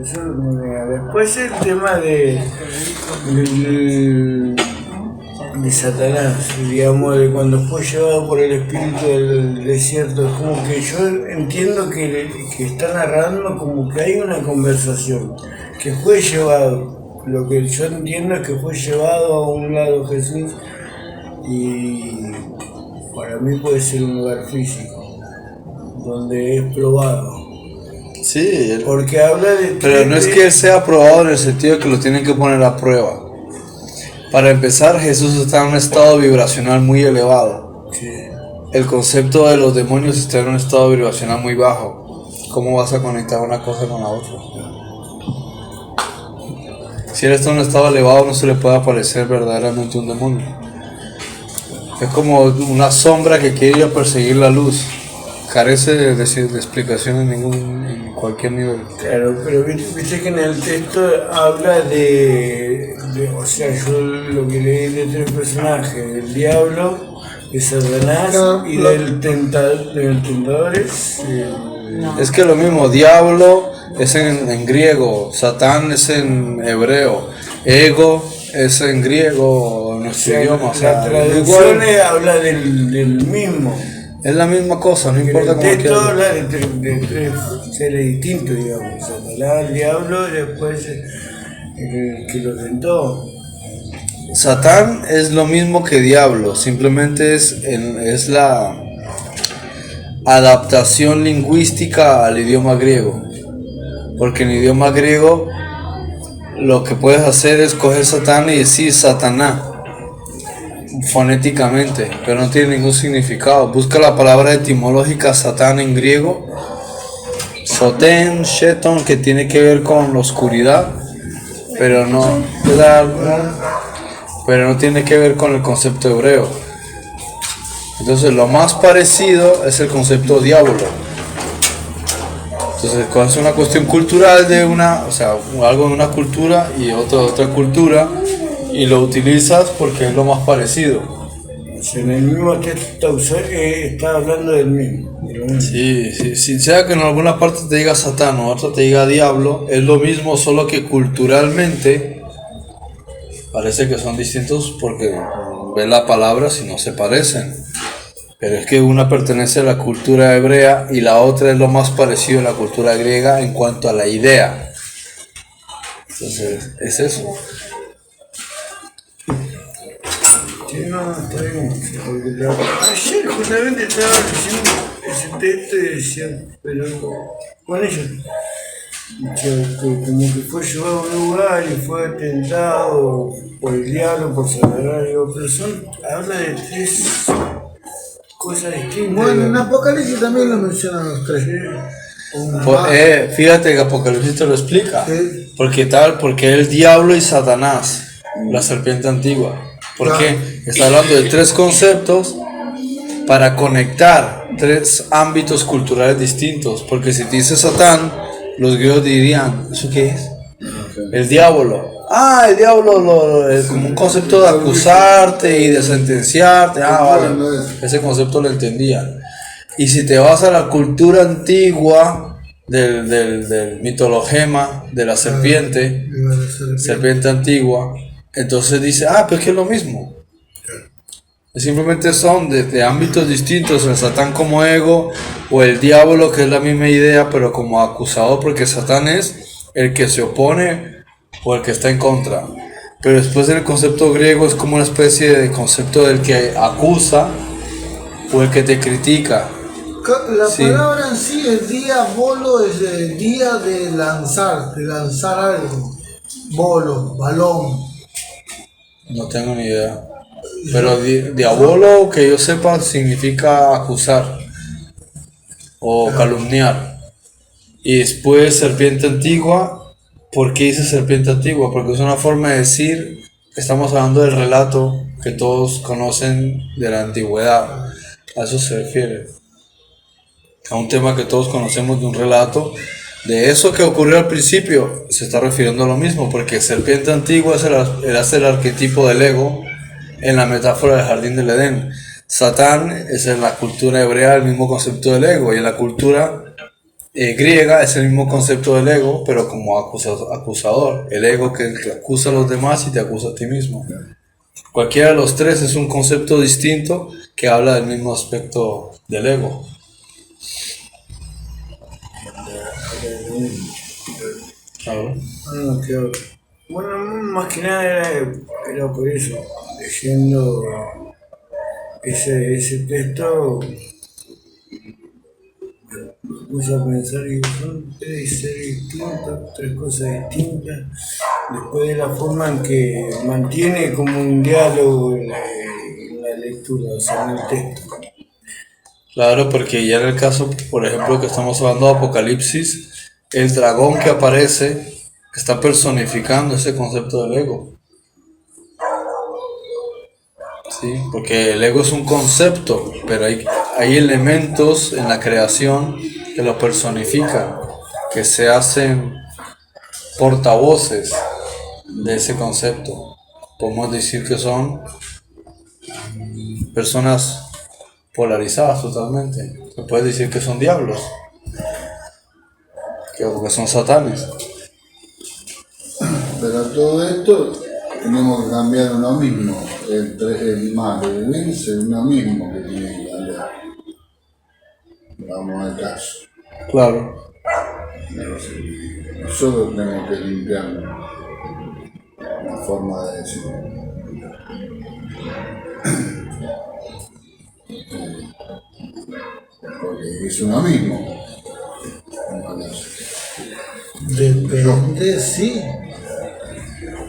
Eso no me da. Después el tema de Satanás, digamos, de cuando fue llevado por el espíritu del desierto, es como que yo entiendo que está narrando como que hay una conversación, que fue llevado, lo que yo entiendo es que fue llevado a un lado Jesús y para mí puede ser un lugar físico, donde es probado. Sí, porque habla de... Pero no es que él sea probado en el sentido de que lo tienen que poner a prueba. Para empezar, Jesús está en un estado vibracional muy elevado. Sí. El concepto de los demonios está en un estado vibracional muy bajo. ¿Cómo vas a conectar una cosa con la otra? Si él está en un estado elevado, no se le puede aparecer verdaderamente un demonio. Es como una sombra que quiere ir a perseguir la luz. Carece de explicación en cualquier nivel. Claro, pero viste que en el texto habla de o sea, yo lo que leí de tres personajes, del diablo, de Satanás y del tentador es que lo mismo, diablo es en griego, Satán es en hebreo, ego es en griego, en nuestro idioma. O sea, la traducción habla del mismo. Es la misma cosa, no importa cómo quieras. El texto habla de tres seres distintos, digamos. Satanás, el diablo y después el que lo tentó. Satán es lo mismo que diablo, simplemente es la adaptación lingüística al idioma griego. Porque en el idioma griego lo que puedes hacer es coger Satán y decir Satanás fonéticamente, pero no tiene ningún significado. Busca la palabra etimológica Satán en griego, Soten, Sheton, que tiene que ver con la oscuridad, pero no tiene que ver con el concepto hebreo. Entonces lo más parecido es el concepto diablo. Entonces cuando es una cuestión cultural de algo de una cultura y otra cultura, y lo utilizas porque es lo más parecido. En el mismo texto está hablando del mismo. Sí, sea que en alguna parte te diga Satán o otra te diga diablo, es lo mismo, solo que culturalmente parece que son distintos porque ves la palabra si no se parecen. Pero es que una pertenece a la cultura hebrea y la otra es lo más parecido a la cultura griega en cuanto a la idea. Entonces, es eso. Sí, no, está bien. Ayer justamente estaba leyendo ese texto y decía, pero con ellos, como que fue llevado a un lugar y fue tentado por el diablo, por Satanás, pero habla de tres cosas distintas. Bueno, en Apocalipsis también lo mencionan los tres. Fíjate que Apocalipsis te lo explica. Sí. Porque el diablo y Satanás, la serpiente antigua. Porque está hablando de tres conceptos para conectar tres ámbitos culturales distintos. Porque si te dice Satán, los griegos dirían, ¿eso qué es? El diablo. El diablo es como un concepto de acusarte y de sentenciarte. Vale. Ese concepto lo entendían. Y si te vas a la cultura antigua del mitologema de la serpiente antigua, entonces dice, pues que es lo mismo. Simplemente son de ámbitos distintos, el Satán como ego o el diablo, que es la misma idea pero como acusador, porque Satán es el que se opone o el que está en contra. Pero después en el concepto griego es como una especie de concepto del que acusa o el que te critica. La palabra en sí, el diabolo, es el día de lanzar algo. Bolo, balón. No tengo ni idea. Pero diabolo, que yo sepa, significa acusar o calumniar. Y después serpiente antigua. ¿Por qué dice serpiente antigua? Porque es una forma de decir, estamos hablando del relato que todos conocen de la antigüedad. A eso se refiere. A un tema que todos conocemos de un relato. De eso que ocurrió al principio, se está refiriendo a lo mismo, porque serpiente antigua es el arquetipo del ego en la metáfora del jardín del Edén. Satán es en la cultura hebrea el mismo concepto del ego, y en la cultura griega es el mismo concepto del ego, pero como acusador. El ego que acusa a los demás y te acusa a ti mismo. Cualquiera de los tres es un concepto distinto que habla del mismo aspecto del ego. Claro. Bueno, más que nada era por eso, leyendo ese texto, me puse a pensar que son tres seres distintos, tres cosas distintas, después de la forma en que mantiene como un diálogo en la lectura, o sea, en el texto. Claro, porque ya en el caso, por ejemplo, que estamos hablando de Apocalipsis, el dragón que aparece está personificando ese concepto del ego. Sí, porque el ego es un concepto, pero hay elementos en la creación que lo personifican, que se hacen portavoces de ese concepto. Podemos decir que son personas polarizadas totalmente. Se puede decir que son diablos, que son satanes. Pero todo esto tenemos que cambiar uno mismo, el mal, el bien es uno mismo que tiene que cambiar. Vamos al caso. Claro. Nosotros tenemos que limpiarnos, una forma de decir. Porque es uno mismo. Depende, sí.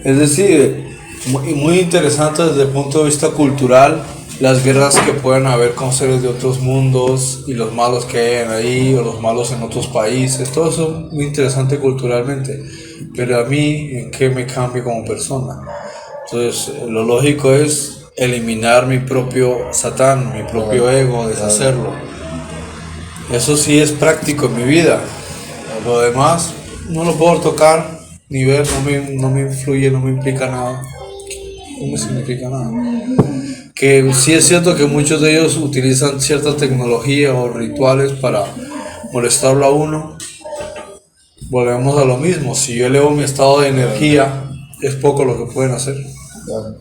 Es decir, muy interesante desde el punto de vista cultural, las guerras que pueden haber con seres de otros mundos y los malos que hay ahí o los malos en otros países, todo eso es muy interesante culturalmente, pero a mí, ¿en qué me cambia como persona? Entonces, lo lógico es eliminar mi propio satán, mi propio ego, deshacerlo. Eso sí es práctico en mi vida. Lo demás no lo puedo tocar ni ver, no me influye, no me implica nada. No me significa nada. Que sí es cierto que muchos de ellos utilizan cierta tecnología o rituales para molestarlo a uno. Volvemos a lo mismo. Si yo elevo mi estado de energía, es poco lo que pueden hacer. Claro.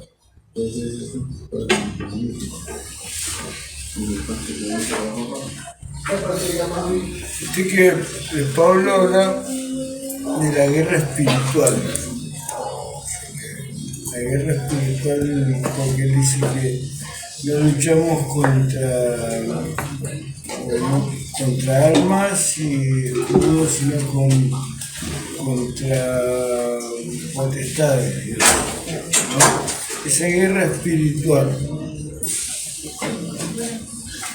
Así que Pablo habla de la guerra espiritual. La guerra espiritual, porque él dice que no luchamos contra armas y escudos, sino contra potestades, ¿no? Esa guerra espiritual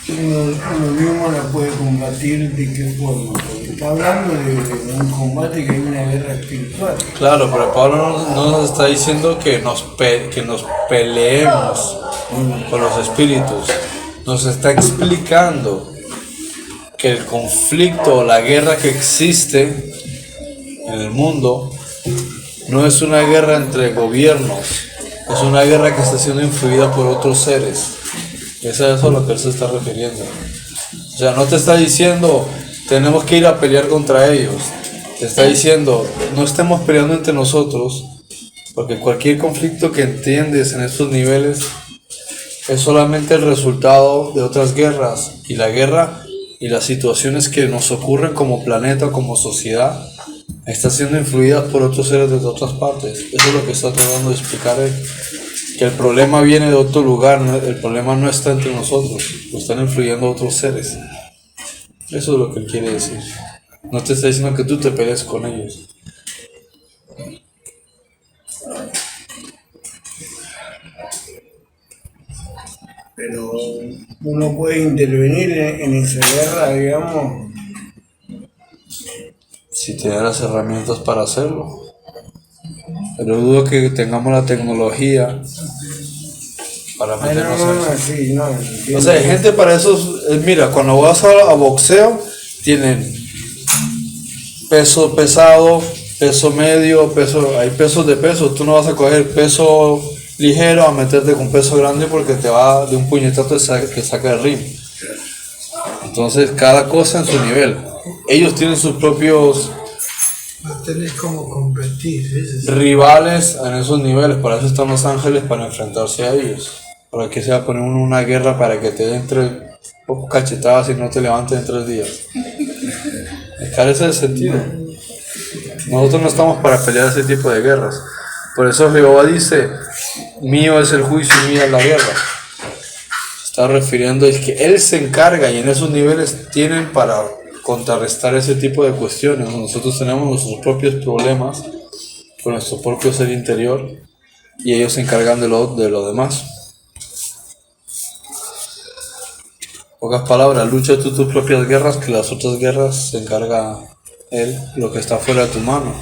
uno mismo la puede combatir. ¿De qué forma? Porque está hablando de un combate, que hay una guerra espiritual. Claro, pero Pablo no nos está diciendo que nos peleemos con los espíritus. Nos está explicando que el conflicto o la guerra que existe en el mundo no es una guerra entre gobiernos, es una guerra que está siendo influida por otros seres. Es a eso a lo que él se está refiriendo. O sea, no te está diciendo tenemos que ir a pelear contra ellos. Te está diciendo no estemos peleando entre nosotros, porque cualquier conflicto que entiendes en estos niveles es solamente el resultado de otras guerras. Y la guerra y las situaciones que nos ocurren como planeta, como sociedad, están siendo influidas por otros seres de otras partes. Eso es lo que está tratando de explicar él. Que el problema viene de otro lugar, el problema no está entre nosotros, lo están influyendo otros seres. Eso es lo que él quiere decir. No te está diciendo que tú te pelees con ellos. Pero uno puede intervenir en esa guerra, digamos. Si tiene las herramientas para hacerlo. Pero dudo que tengamos la tecnología para meternos en eso. O sea, hay gente para eso. Mira, cuando vas a boxeo, tienen peso pesado, peso medio, hay pesos de peso. Tú no vas a coger peso ligero a meterte con peso grande porque te va de un puñetazo que saca el ring. Entonces, cada cosa en su nivel. ellos tienen sus propios No tenés como competir, ese es- rivales en esos niveles, para eso están los ángeles, para enfrentarse a ellos. Para que sea poner uno una guerra para que te den tres cachetadas y no te levanten en 3 días. Carece de sentido. Nosotros no estamos para pelear ese tipo de guerras. Por eso Jehová dice, mío es el juicio y mía es la guerra. Se está refiriendo a que Él se encarga y en esos niveles tienen para contrarrestar ese tipo de cuestiones. Nosotros tenemos nuestros propios problemas con nuestro propio ser interior y ellos se encargan de lo demás. Pocas palabras, lucha tú tus propias guerras, que las otras guerras se encarga Él, lo que está fuera de tu mano.